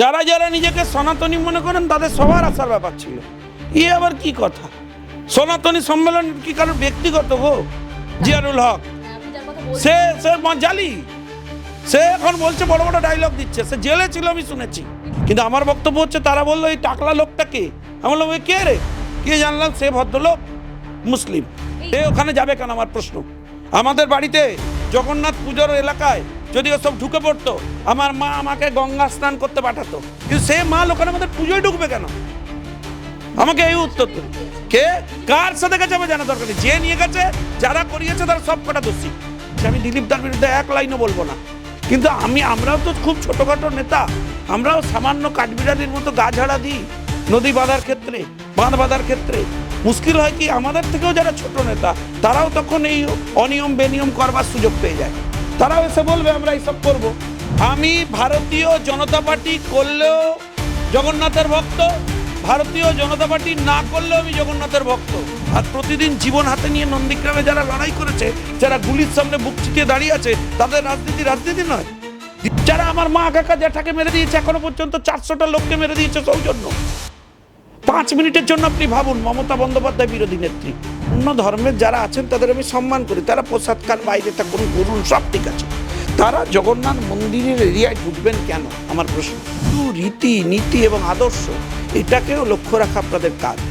যারা যারা নিজেকে সনাতনী মনে করেন তাদের সবার আসার ব্যাপার ছিল। আবার কি কথা, সনাতনী সম্মেলন কি কারোর ব্যক্তিগত গো? জিয়ারুল হক সে সে জালি, সে এখন বলছে বড় বড় ডায়লগ দিচ্ছে, সে জেলে ছিল আমি শুনেছি। কিন্তু আমার বক্তব্য হচ্ছে তারা বললো এই টাকলা লোকটাকে, আমি বললাম ওই কে রে, কে জানলাম সে ভদ্রলোক মুসলিম, এ ওখানে যাবে কেন? আমার প্রশ্ন। আমাদের বাড়িতে জগন্নাথ পুজোর এলাকায় যদি ওসব ঢুকে পড়তো, আমার মা আমাকে গঙ্গা স্নান করতে পাঠাতো, কিন্তু সে মা ওখানে আমাদের পুজোয় ঢুকবে কেন? আমাকে এই উত্তর দিন। কে কার সাথে গেছে আমার জানা দরকার নেই, যে নিয়ে গেছে যারা করিয়েছে তারা সব কটা দোষী। আমি দিলীপ দার বিরুদ্ধে এক লাইনও বলবো না, কিন্তু আমরাও তো খুব ছোটখাটো নেতা, আমরাও সামান্য কাঠবিড়ালির মতো গা ঝাড়া দিই নদী বাঁধার ক্ষেত্রে, বাঁধ বাঁধার ক্ষেত্রে। মুশকিল হয় কি, আমাদের থেকেও যারা ছোট নেতা তারাও তখন এই অনিয়ম বেনিয়ম করবার সুযোগ পেয়ে যায়, তারাও এসে বলবে আমরা এইসব করব। আমি ভারতীয় জনতা পার্টি করলেও জগন্নাথের ভক্ত, ভারতীয় জনতা পার্টি না করলেও আমি জগন্নাথের ভক্ত। আর প্রতিদিন জীবন হাতে নিয়ে নন্দীগ্রামে যারা লড়াই করেছে, যারা গুলির সামনে বুক চিতিয়ে দাঁড়িয়ে আছে, তাদের রাজনীতি নয়। যারা আমার মা কাকা জ্যাঠাকে মেরে দিয়েছে, এখনো পর্যন্ত 400টা লোককে মেরে দিয়েছে সৌজন্য। 5 মিনিটের জন্য আপনি ভাবুন, মমতা বন্দ্যোপাধ্যায় বিরোধী নেত্রী। অন্য ধর্মের যারা আছেন তাদের আমি সম্মান করি, তারা প্রসাদকার বাইরে থাকুন করুন, সব ঠিক আছে। তারা জগন্নাথ মন্দিরের এরিয়ায় ঢুকবেন কেন? আমার প্রশ্ন। রীতি নীতি এবং আদর্শ এটাকেও লক্ষ্য রাখা আপনাদের কাজ।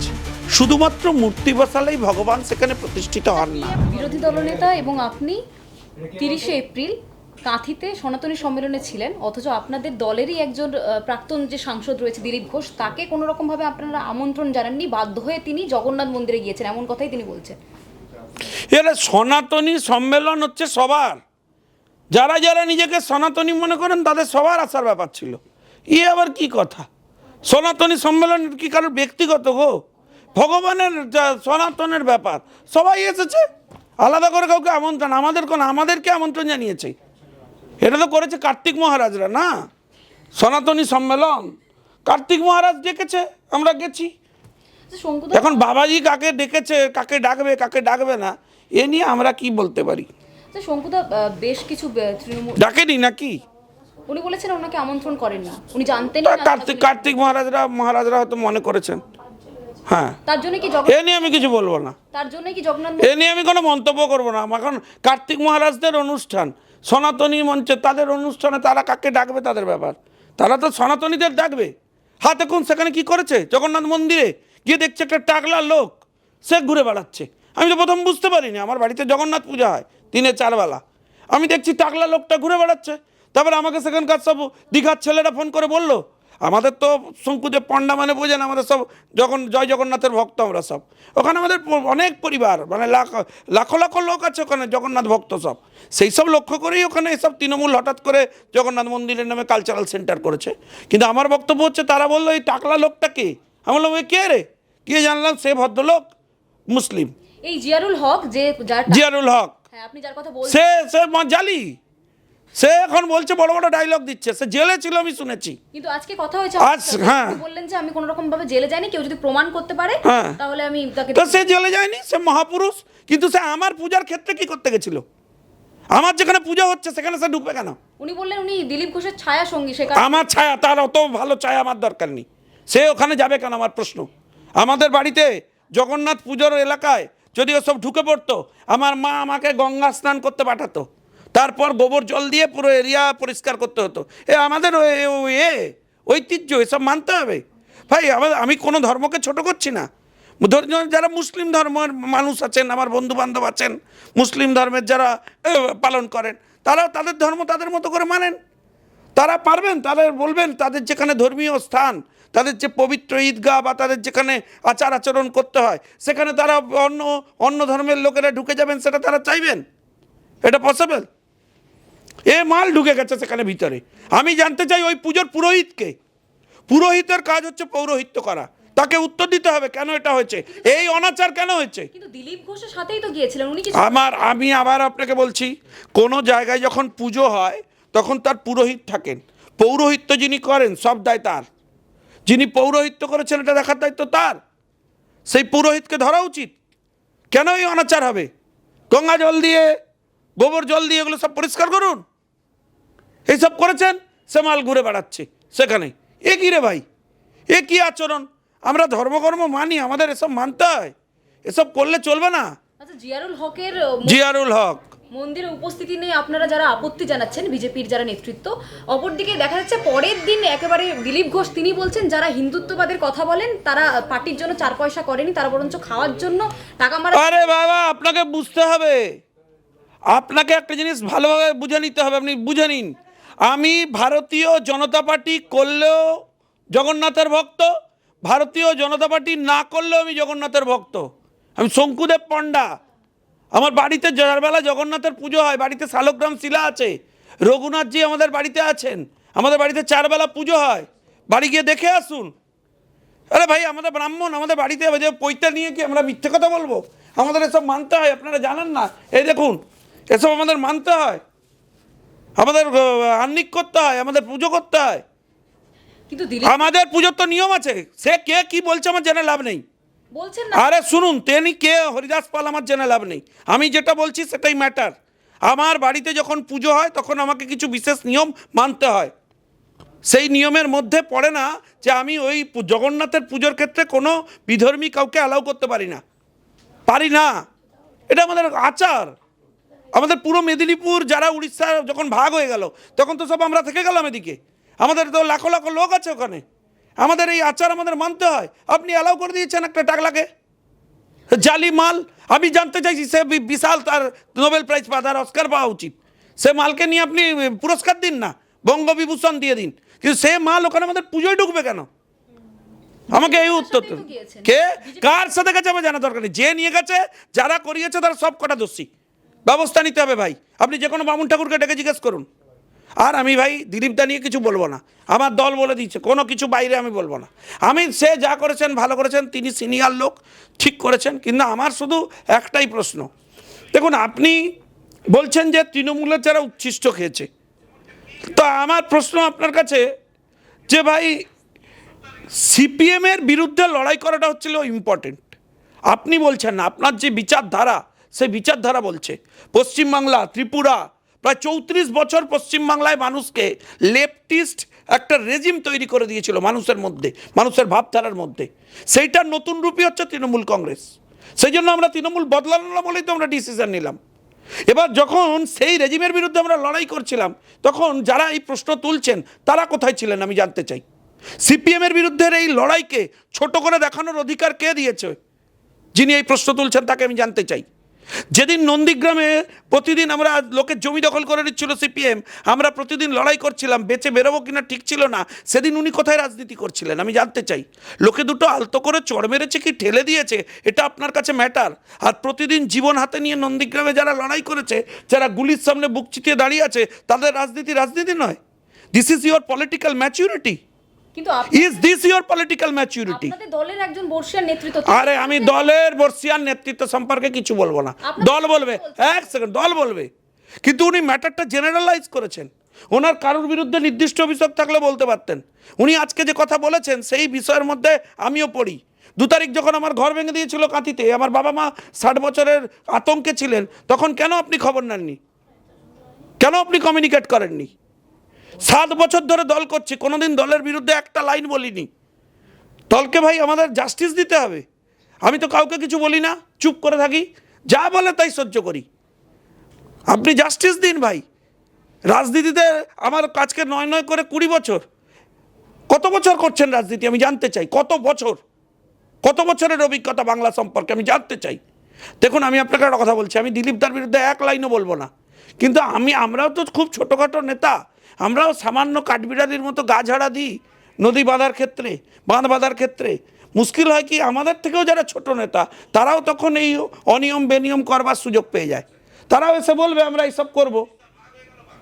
শুধুমাত্র মূর্তি বসালেই ভগবান সেখানে প্রতিষ্ঠিত হন না। বিরোধী দলনেতা এবং আপনি 30শে এপ্রিল কাঁথিতে সনাতনী সম্মেলনে ছিলেন, অথচ আপনাদের দলেরই একজন প্রাক্তন যে সাংসদ রয়েছে দিলীপ ঘোষ, তাকে কোনো রকম ভাবে আপনারা আমন্ত্রণ জানাননি, বাধ্য হয়ে তিনি জগন্নাথ মন্দিরে গিয়েছেন, এমন কথাই তিনি বলছেন। এরা সনাতনী সম্মেলন হচ্ছে সবার, যারা যারা নিজেকে সনাতনী মনে করেন তাদের সবার আসার ব্যাপার ছিল। আবার কি কথা, সনাতনী সম্মেলন কি কারোর ব্যক্তিগত গো? ভগবানের সনাতনের ব্যাপার, সবাই এসেছে, আলাদা করে কাউকে আমন্ত্রণ, আমাদেরকে আমন্ত্রণ জানিয়েছে। এটা তো করেছে কার্তিক মহারাজরা না, সনাতনী সম্মেলন কার্তিক মহারাজ ডেকেছে, আমরা গেছি। এখন বাবাজি কাকে ডেকেছে, কাকে ডাকবে না, এ নিয়ে আমরা কি বলতে পারি? শঙ্কুদা বেশ কিছু তৃণমূল ডাকেনি নাকি? উনি বলেছেন ওনাকে আমন্ত্রণ করেননি, উনি জানতেন কার্তিক মহারাজরা হয়তো মনে করেছেন। হ্যাঁ, তার জন্য কি এ নিয়ে আমি কিছু বলবো না, তার জন্য কি জগন্নাথ এ নিয়ে আমি কোনো মন্তব্য করবো না। এখন কার্তিক মহারাজদের অনুষ্ঠান, সনাতনী মঞ্চে তাদের অনুষ্ঠানে তারা কাকে ডাকবে তাদের ব্যাপার, তারা তো সনাতনীদের ডাকবে। হাতে কোন সেখানে কি করেছে? জগন্নাথ মন্দিরে গিয়ে দেখছে একটা টাকলা লোক সে ঘুরে বেড়াচ্ছে। আমি তো প্রথম বুঝতে পারিনি, আমার বাড়িতে জগন্নাথ পূজা হয় 3-4 বেলা, আমি দেখছি টাকলা লোকটা ঘুরে বেড়াচ্ছে। তারপরে আমাকে সেখানকার সব দীঘার ছেলেরা ফোন করে বললো, আমাদের তো শঙ্কুতে পণ্ডা মানে বোঝেন, আমাদের সব জয় জগন্নাথের ভক্ত আমরা সব। ওখানে আমাদের অনেক পরিবার, মানে লাখো লাখো লোক আছে ওখানে জগন্নাথ ভক্ত সব। সেই সব লক্ষ্য করেই ওখানে এসব তৃণমূল হঠাৎ করে জগন্নাথ মন্দিরের নামে কালচারাল সেন্টার করেছে। কিন্তু আমার বক্তব্য হচ্ছে তারা বললো এই টাকলা লোকটাকে, আমি বললাম ওই কে রে, কে জানলাম সে ভদ্রলোক মুসলিম। এই জিয়ারুল হক, যে জিয়ারুল হক, হ্যাঁ আপনি যার কথা বলছেন, সে জালি, সে এখন বলছে বড় বড় ডায়লগ দিচ্ছে, সে জেলে ছিল আমি শুনেছি। কিন্তু আজকে কথা হয়েছে, হ্যাঁ বললেন যে আমি কোনো রকম ভাবে জেলে যাইনি, কেউ যদি প্রমাণ করতে পারে তাহলে আমি তাকে। তো সে জেলে যায়নি, সে মহাপুরুষ, কিন্তু সে আমার পূজার ক্ষেত্রে কি করতে গেছিল? আমার যেখানে পূজা হচ্ছে সেখানে সে ঢুকবে কেন? উনি বললেন উনি দিলীপ ঘোষের ছায়া সঙ্গী, সে আমার ছায়া, তার অত ভালো ছায়া আমার দরকার নেই, সে ওখানে যাবে কেন? আমার প্রশ্ন। আমাদের বাড়িতে জগন্নাথ পুজোর এলাকায় যদি ওসব ঢুকে পড়তো, আমার মা আমাকে গঙ্গা স্নান করতে পাঠাতো, তারপর গোবর জল দিয়ে পুরো এরিয়া পরিষ্কার করতে হতো। আমাদের ঐতিহ্য, এসব মানতে হবে ভাই। আমি কোনো ধর্মকে ছোট করছি না। যারা মুসলিম ধর্মের মানুষ আছেন, আমার বন্ধু বান্ধব আছেন মুসলিম ধর্মের যারা পালন করেন, তারাও তাদের ধর্ম তাদের মতো করে মানেন, তারা পারবেন, তাদের বলবেন তাদের যেখানে ধর্মীয় স্থান, তাদের যে পবিত্র ঈদগাহ বা তাদের যেখানে আচার আচরণ করতে হয় সেখানে তারা অন্য ধর্মের লোকেরা ঢুকে যাবেন, সেটা তারা চাইবেন? এটা পসিবল? মাল ঢুকে গেছে সেখানে ভিতরে। আমি জানতে চাই ওই পুজোর পুরোহিতকে, পুরোহিতের কাজ হচ্ছে পৌরোহিত্য করা, তাকে উত্তর দিতে হবে কেন এটা হয়েছে, এই অনাচার কেন হয়েছে। কিন্তু দিলীপ ঘোষের সাথেই তো গিয়েছিলেন উনি। আমি আবার আপনাকে বলছি, কোনো জায়গায় যখন পুজো হয় তখন তার পুরোহিত থাকেন, পৌরোহিত্য যিনি করেন সব দায় তার, যিনি পৌরোহিত্য করেছেন এটা দেখার দায়িত্ব তার। সেই পুরোহিতকে ধরা উচিত। কেন এই অনাচার হবে? গঙ্গা জল দিয়ে, গোবর জল দিয়ে এগুলো সব পরিষ্কার করুন। এইসব করেছেন, সে মাল ঘুরে বেড়াচ্ছে সেখানে। এ কী রে ভাই, এ কী আচরণ? আমরা ধর্মকর্ম মানি, আমাদের এসব মানতে হয়, এসব করলে চলবে না। আচ্ছা, জিয়ারুল হকের জিয়ারুল হক মন্দিরে উপস্থিতি নেই আপনারা যারা আপত্তি জানাচ্ছেন, বিজেপির যারা নেতৃত্ব, অপরদিকে দেখা যাচ্ছে পরের দিন একেবারে দিলীপ ঘোষ তিনি বলছেন যারা হিন্দুত্ববাদের কথা বলেন তারা পার্টির জন্য 4 পয়সা করেনি, তারা বরঞ্চ খাওয়ার জন্য টাকা মারা। আরে বাবা, আপনাকে বুঝতে হবে, আপনাকে একটা জিনিস ভালোভাবে বুঝে নিতে হবে। আপনি বুঝে নিন, আমি ভারতীয় জনতা পার্টি করলেও জগন্নাথের ভক্ত, ভারতীয় জনতা পার্টি না করলেও আমি জগন্নাথের ভক্ত। আমি শঙ্কুদেব পণ্ডা, আমার বাড়িতে যারবেলা জগন্নাথের পুজো হয়, বাড়িতে শালগ্রাম শিলা আছে, রঘুনাথজি আমাদের বাড়িতে আছেন, আমাদের বাড়িতে 4 বেলা পুজো হয়, বাড়ি গিয়ে দেখে আসুন। আরে ভাই, আমাদের ব্রাহ্মণ, আমাদের বাড়িতে যে পৈতা নিয়ে কি আমরা মিথ্যে কথা বলবো? আমাদের এসব মানতে হয়, আপনারা জানেন না? এই দেখুন, এসব আমাদের মানতে হয়, আমাদের আহ্নিক করতে হয়, আমাদের পুজো করতে হয়। কিন্তু দিলীপ আমাদের পুজোর তো নিয়ম আছে, সে কে কি বলছে আমার জেনে লাভ নেই। বলছেন না। আরে শুনুন, তিনি কে হরিদাস পাল আমার জেনে লাভ নেই, আমি যেটা বলছি সেটাই ম্যাটার। আমার বাড়িতে যখন পুজো হয় তখন আমাকে কিছু বিশেষ নিয়ম মানতে হয়, সেই নিয়মের মধ্যে পড়ে না যে আমি ওই জগন্নাথের পুজোর ক্ষেত্রে কোনো বিধর্মী কাউকে অ্যালাউ করতে পারি না, এটা আমাদের আচার। আমাদের পুরো মেদিনীপুর যারা উড়িষ্যা যখন ভাগ হয়ে গেল তখন তো সব আমরা থেকে গেলাম এদিকে, আমাদের তো লাখো লাখো লোক আছে ওখানে, আমাদের এই আচার আমাদের মানতে হয়। আপনি অ্যালাউ করে দিয়েছেন একটা টাকলাকে, জালি মাল। আমি জানতে চাইছি, সে বিশাল, তার নোবেল প্রাইজ পাওয়া, তার অস্কার পাওয়া উচিত, সে মালকে নিয়ে আপনি পুরস্কার দিন না, বঙ্গবিভূষণ দিয়ে দিন, কিন্তু সে মাল ওখানে আমাদের পুজোয় ঢুকবে কেন? আমাকে এই উত্তর দিন। কে কার সাথে গেছে আমার জানা দরকার নেই, যে নিয়ে গেছে, যারা করিয়েছে তারা সব কটা দোষী, ব্যবস্থা নিতে হবে ভাই। আপনি যে কোনো বামুন ঠাকুরকে ডেকে জিজ্ঞেস করুন। আর আমি ভাই দিলীপদা নিয়ে কিছু বলবো না, আমার দল বলে দিচ্ছে, কোনো কিছু বাইরে আমি বলবো না। আমি সে যা করেছেন ভালো করেছেন, তিনি সিনিয়র লোক, ঠিক করেছেন, কিন্তু আমার শুধু একটাই প্রশ্ন। দেখুন, আপনি বলছেন যে তৃণমূলের যারা উচ্ছিষ্ট খেয়েছে, তো আমার প্রশ্ন আপনার কাছে যে ভাই, সিপিএমের বিরুদ্ধে লড়াই করাটা হচ্ছিল ইম্পর্টেন্ট, আপনি বলছেন না, আপনার যে বিচারধারা সেই বিচারধারা বলছে পশ্চিমবাংলা, ত্রিপুরা, প্রায় 34 বছর পশ্চিমবাংলায় মানুষকে লেফটিস্ট একটা রেজিম তৈরি করে দিয়েছিল মানুষের মধ্যে, মানুষের ভাবধারার মধ্যে। সেইটার নতুন রূপই হচ্ছে তৃণমূল কংগ্রেস। সেই জন্য আমরা তৃণমূল বদলানো না বলেই তো আমরা ডিসিশন নিলাম। এবার যখন সেই রেজিমের বিরুদ্ধে আমরা লড়াই করছিলাম, তখন যারা এই প্রশ্ন তুলছেন তারা কোথায় ছিলেন আমি জানতে চাই। সিপিএমের বিরুদ্ধে এই লড়াইকে ছোট করে দেখানোর অধিকার কে দিয়েছে? যিনি এই প্রশ্ন তুলছেন তাকে আমি জানতে চাই। যেদিন নন্দীগ্রামে প্রতিদিন আমরা লোকের জমি দখল করে নিচ্ছিল সিপিএম, আমরা প্রতিদিন লড়াই করছিলাম, বেঁচে বেরোবো কিনা ঠিক ছিল না, সেদিন উনি কোথায় রাজনীতি করছিলেন আমি জানতে চাই। লোকে দুটো আলতো করে চড় মেরেছে কি ঠেলে দিয়েছে, এটা আপনার কাছে ম্যাটার। আর প্রতিদিন জীবন হাতে নিয়ে নন্দীগ্রামে যারা লড়াই করেছে, যারা গুলির সামনে বুক চিতিয়ে দাঁড়িয়ে আছে, তাদের রাজনীতি নয়। This is your political maturity. কিন্তু is this your political maturity? আপনাদের দলের একজন বর্ষিয়ান নেতৃত্ব। আরে আমি দলের বর্ষিয়ান নেতৃত্ব সম্পর্কে কিছু বলবো না, দল বলবে, এক সেকেন্ড, দল বলবে। কিন্তু উনি ম্যাটারটা জেনারেলাইজ করেছেন, ওনার কারোর বিরুদ্ধে নির্দিষ্ট অভিযোগ থাকলে বলতে পারতেন। উনি আজকে যে কথা বলেছেন সেই বিষয়ের মধ্যে আমিও পড়ি। 2 তারিখ যখন আমার ঘর ভেঙে দিয়েছিল কাঁথিতে, আমার বাবা মা 60 বছরের আতঙ্কে ছিলেন, তখন কেন আপনি খবর নেননি? কেন আপনি কমিউনিকেট করেননি? 7 বছর ধরে দল করছি, কোনোদিন দলের বিরুদ্ধে একটা লাইন বলিনি। দলকে ভাই আমাদের জাস্টিস দিতে হবে। আমি তো কাউকে কিছু বলি না, চুপ করে থাকি, যা বলে তাই সহ্য করি। আপনি জাস্টিস দিন ভাই। রাজনীতিতে আমার কাজকে 9 করে 20 বছর, কত বছর করছেন রাজনীতি আমি জানতে চাই, কত বছরের অভিজ্ঞতা বাংলা সম্পর্কে আমি জানতে চাই। দেখুন, আমি আপনাকে একটা কথা বলছি, আমি দিলীপদার বিরুদ্ধে এক লাইনও বলবো না, কিন্তু আমরাও তো খুব ছোটোখাটো নেতা, আমরাও সামান্য কাঠবিড়ালির মতো গা ঝাড়া দিই নদী বাঁধার ক্ষেত্রে, বাঁধ বাঁধার ক্ষেত্রে। মুশকিল হয় কি, আমাদের থেকেও যারা ছোট নেতা তারাও তখন এই অনিয়ম বেনিয়ম করবার সুযোগ পেয়ে যায়, তারাও এসে বলবে আমরা এইসব করব,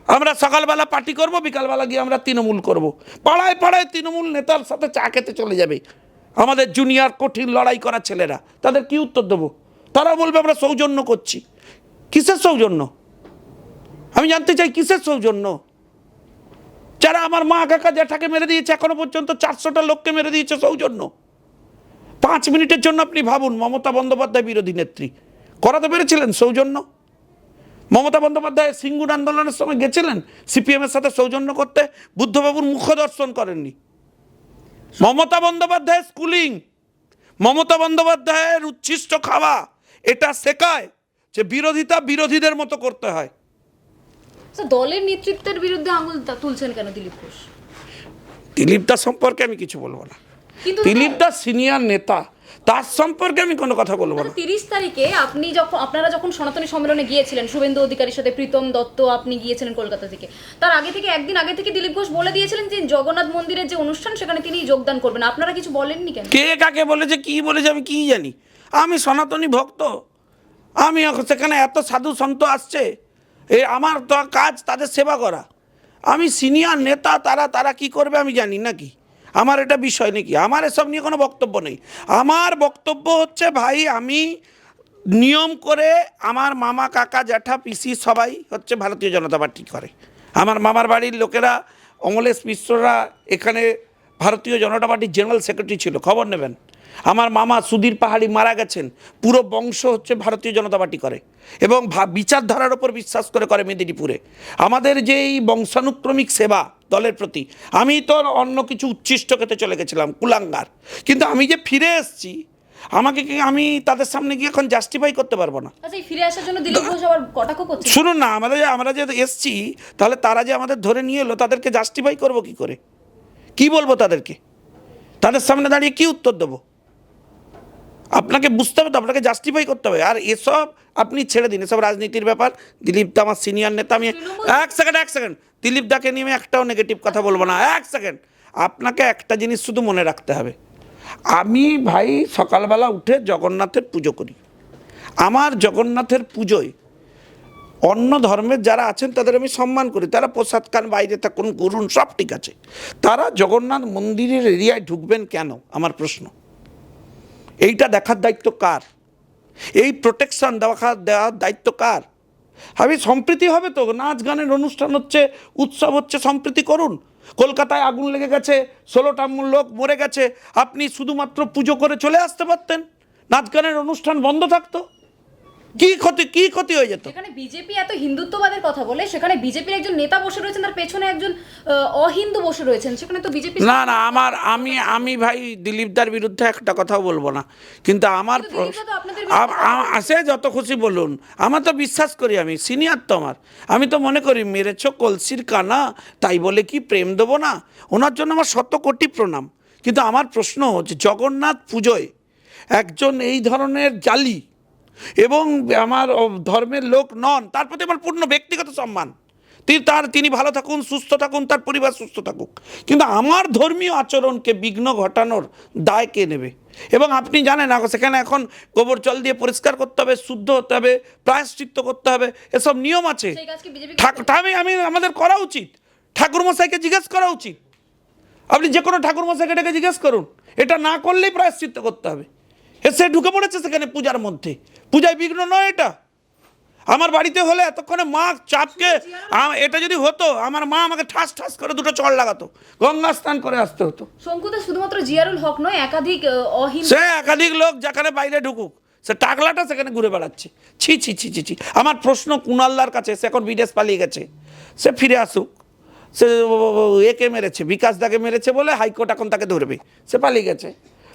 আমরা সকালবেলা পার্টি করব, বিকালবেলা গিয়ে আমরা তৃণমূল করব। পাড়ায় পাড়ায় তৃণমূল নেতার সাথে চা খেতে চলে যাবে আমাদের জুনিয়র কঠিন লড়াই করা ছেলেরা। তাদের কি উত্তর দেবো? তারা বলবে আমরা সৌজন্য করছি। কিসের সৌজন্য? আমি জানতে চাই কিসের সৌজন্য? যারা আমার মা কাকা জ্যাঠাকে মেরে দিয়েছে, এখনো পর্যন্ত 400টা লোককে মেরে দিয়েছে, সৌজন্য? 5 মিনিটের জন্য আপনি ভাবুন, মমতা বন্দ্যোপাধ্যায় বিরোধী নেত্রী, করাতে পেরেছিলেন সৌজন্য? মমতা বন্দ্যোপাধ্যায় সিঙ্গুর আন্দোলনের সময় গেছিলেন সিপিএমের সাথে সৌজন্য করতে, বুদ্ধবাবুর মুখ দর্শন করেননি। মমতা বন্দ্যোপাধ্যায়ের স্কুলিং, মমতা বন্দ্যোপাধ্যায়ের উচ্ছিষ্ট খাওয়া এটা শেখায় যে বিরোধিতা বিরোধীদের মতো করতে হয়। দলের নেতৃত্বের বিরুদ্ধে আঙুল তুলছেন কেন দিলীপ ঘোষ? দিলীপদা সম্পর্কে আমি কিছু বলবো না, কিন্তু দিলীপদা সিনিয়র নেতা, তার সম্পর্কে আমি কোনো কথা বলবো না। 30 তারিখে আপনারা যখন সনাতনী সম্মেলনে গিয়েছিলেন, শুভেন্দু অধিকারীর সাথে প্রীতম দত্ত আপনি গিয়েছিলেন কলকাতা থেকে, তার আগে থেকে একদিন আগে থেকে দিলীপ ঘোষ বলে দিয়েছিলেন যে জগন্নাথ মন্দিরের যে অনুষ্ঠান সেখানে তিনি যোগদান করবেন। আপনারা কিছু বলেননি কেন? কে কাকে বলেছে, কি বলেছে, আমি কি জানি? আমি সনাতনী ভক্ত, আমি সেখানে এত সাধু সন্ত আসছে, আমার তো কাজ তাদের সেবা করা। আমি সিনিয়র নেতা, তারা কি করবে আমি জানি নাকি? আমার এটা বিষয় নাকি? আমার এসব নিয়ে কোনো বক্তব্য নেই। আমার বক্তব্য হচ্ছে, ভাই আমি নিয়ম করে, আমার মামা কাকা জ্যাঠা পিসি সবাই হচ্ছে ভারতীয় জনতা পার্টি করে। আমার মামার বাড়ির লোকেরা, অমলেশ মিশ্ররা এখানে ভারতীয় জনতা পার্টির জেনারেল সেক্রেটারি ছিল, খবর নেবেন। আমার মামা সুধীর পাহাড়ি মারা গেছেন, পুরো বংশ হচ্ছে ভারতীয় জনতা পার্টি করে এবং বিচারধারার ওপর বিশ্বাস করে মেদিনীপুরে। আমাদের যে এই বংশানুক্রমিক সেবা দলের প্রতি, আমি তো অন্য কিছু উচ্ছিষ্ট খেতে চলে গেছিলাম, কুলাঙ্গার, কিন্তু আমি যে ফিরে এসেছি, আমি তাদের সামনে গিয়ে এখন জাস্টিফাই করতে পারবো না। আচ্ছা, এই ফিরে আসার জন্য দিলীপ ঘোষ আবার কটাক্ষ করছে। শুনুন না, আমরা যে এসছি, তাহলে তারা যে আমাদের ধরে নিয়ে এলো, তাদেরকে জাস্টিফাই করবো কি করে? কি বলবো তাদেরকে? তাদের সামনে দাঁড়িয়ে কি উত্তর দেবো? আপনাকে বুঝতে হবে তো, আপনাকে জাস্টিফাই করতে হবে। আর এসব আপনি ছেড়ে দিন, এসব রাজনীতির ব্যাপার। দিলীপ দা আমার সিনিয়র নেতা, আমি এক সেকেন্ড দিলীপ দাকে নিয়ে আমি একটাও নেগেটিভ কথা বলবো না। এক সেকেন্ড, আপনাকে একটা জিনিস শুধু মনে রাখতে হবে, আমি ভাই সকালবেলা উঠে জগন্নাথের পুজো করি। আমার জগন্নাথের পুজোয় অন্য ধর্মের যারা আছেন তাদের আমি সম্মান করি, তারা প্রসাদ খান, বাইরে থাকুন, করুন, সব ঠিক আছে। তারা জগন্নাথ মন্দিরের এরিয়ায় ঢুকবেন কেন, আমার প্রশ্ন। এইটা দেখার দায়িত্ব কার? এই প্রোটেকশন দেওয়ার দায়িত্ব কার? আমি সম্প্রীতি হবে তো, নাচ গানের অনুষ্ঠান হচ্ছে, উৎসব হচ্ছে, সম্প্রীতি করুন। কলকাতায় আগুন লেগে গেছে, 16টা লোক মরে গেছে, আপনি শুধুমাত্র পুজো করে চলে আসতে পারতেন, নাচ গানের অনুষ্ঠান বন্ধ থাকতো, কি ক্ষতি হয়ে যেত? সেখানে বিজেপি এত হিন্দুত্ববাদের কথা বলে, সেখানে বিজেপির একজন নেতা বসে রয়েছেন, তার পেছনে একজন অহিন্দু বসে রয়েছেন, সেখানে তো বিজেপি না আমি ভাই দিলীপদার বিরুদ্ধে একটা কথাও বলবো না, কিন্তু আমার সে যত খুশি বলুন, আমার তো বিশ্বাস করি, আমি সিনিয়র তো, আমি তো মনে করি মেরেছ কলসির কানা, তাই বলে কি প্রেম দেবো না? ওনার জন্য আমার 100 কোটি প্রণাম। কিন্তু আমার প্রশ্ন হচ্ছে, জগন্নাথ পুজোয় একজন এই ধরনের জালি এবং আমার ধর্মের লোক নন, তার প্রতি আমার পূর্ণ ব্যক্তিগত সম্মান। তিনি ভালো থাকুন, সুস্থ থাকুন, তার পরিবার সুস্থ থাকুক, কিন্তু আমার ধর্মীয় আচরণকে বিঘ্ন ঘটানোর দায় কে নেবে? এবং আপনি জানেন সেখানে এখন গোবর জল দিয়ে পরিষ্কার করতে হবে, শুদ্ধ হতে হবে, প্রায়শ্চিত্ত করতে হবে, এসব নিয়ম আছে। আমাদের করা উচিত, ঠাকুরমশাইকে জিজ্ঞেস করা উচিত। আপনি যে কোনো ঠাকুরমশাইকে ডেকে জিজ্ঞেস করুন, এটা না করলেই প্রায়শ্চিত্ত করতে হবে। এসে ঢুকে পড়েছে সেখানে পূজার মধ্যে, পূজায় বিঘ্ন নয় এটা। আমার বাড়িতে হলে এতক্ষণে মা চাপকে, এটা যদি হতো, আমার মা আমাকে ঠাস ঠাস করে 2টো চড় লাগাতো, গঙ্গা স্নান করে আসতে হতো। শঙ্কুতে শুধুমাত্র জিয়ারুল হক নয়, একাধিক সে একাধিক লোক যেখানে বাইরে ঢুকুক, সে টাকলাটা সেখানে ঘুরে বেড়াচ্ছে। ছি ছি ছি ছি ছি। আমার প্রশ্ন কুণালদার কাছে, সে এখন বিদেশ পালিয়ে গেছে, সে ফিরে আসুক। সে একে মেরেছে, বিকাশ দাকে মেরেছে বলে হাইকোর্ট এখন তাকে ধরবে, সে পালিয়ে গেছে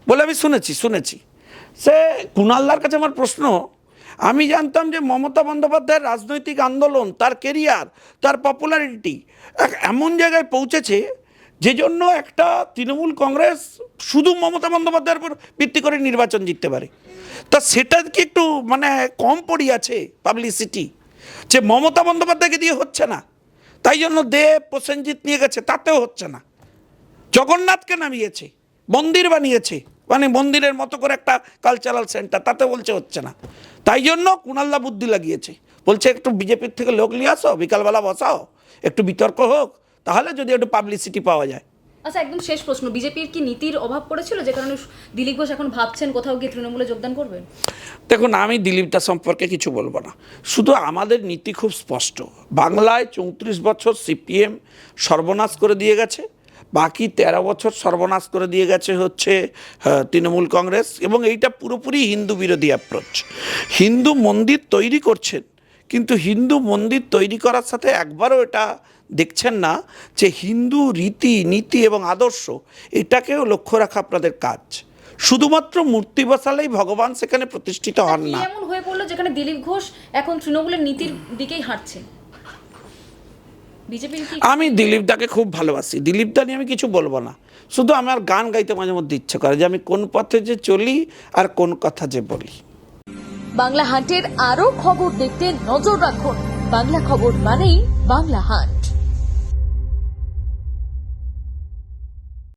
বলে আমি শুনেছি। সে কুণালদার কাছে আমার প্রশ্ন, আমি জানতাম যে মমতা বন্দ্যোপাধ্যায়ের রাজনৈতিক আন্দোলন, তার কেরিয়ার, তার পপুলারিটি এমন জায়গায় পৌঁছেছে যে জন্য একটা তৃণমূল কংগ্রেস শুধু মমতা বন্দ্যোপাধ্যায়ের উপর ভিত্তি করে নির্বাচন জিততে পারে। তা সেটা কি একটু কম পড়িয়াছে পাবলিসিটি, যে মমতা বন্দ্যোপাধ্যায়কে দিয়ে হচ্ছে না, তাই জন্য দেব প্রসেনজিৎ নিয়ে গেছে, তাতেও হচ্ছে না। জগন্নাথকে নামিয়েছে, মন্দির বানিয়েছে, মন্দিরের মতো করে একটা কালচারাল সেন্টার, তাতে বলছে হচ্ছে না। তাই জন্য কুণালদা বুদ্ধি লাগিয়েছে, বলছে একটু বিজেপির থেকে লোক নিয়ে আসো, বিকালবেলা বসাও, একটু বিতর্ক হোক, তাহলে যদি একটু পাবলিসিটি পাওয়া যায়। আচ্ছা, একদম শেষ প্রশ্ন, বিজেপির কি নীতির অভাব পড়েছিল যে কারণে দিলীপ ঘোষ এখন ভাবছেন কোথাও গিয়ে তৃণমূলে যোগদান করবেন? দেখুন, আমি দিলীপদা সম্পর্কে কিছু বলবো না, শুধু আমাদের নীতি খুব স্পষ্ট। বাংলায় 34 বছর সিপিএম সর্বনাশ করে দিয়ে গেছে, বাকি 13 বছর সর্বনাশ করে দিয়ে গেছে হচ্ছে তৃণমূল কংগ্রেস, এবং এইটা পুরোপুরি হিন্দু বিরোধী অ্যাপ্রোচ। হিন্দু মন্দির তৈরি করছেন, কিন্তু হিন্দু মন্দির তৈরি করার সাথে একবারও এটা দেখছেন না যে হিন্দু রীতি নীতি এবং আদর্শ এটাকেও লক্ষ্য রাখা আপনাদের কাজ। শুধুমাত্র মূর্তি বসালেই ভগবান সেখানে প্রতিষ্ঠিত হন না। এমন হয়ে পড়লো যেখানে দিলীপ ঘোষ এখন তৃণমূলের নীতির দিকেই হাঁটছে। আমি দিলীপ দাকে খুব ভালোবাসি, দিলীপ দা নিয়ে আমি কিছু বলবো না, শুধু আমার গান গাইতে মাঝে মধ্যে ইচ্ছে করে যে আমি কোন পথে যে চলি আর কোন কথা যে বলি। বাংলা হাটের আরো খবর দেখতে নজর রাখুন। বাংলা খবর মানেই বাংলা হাট।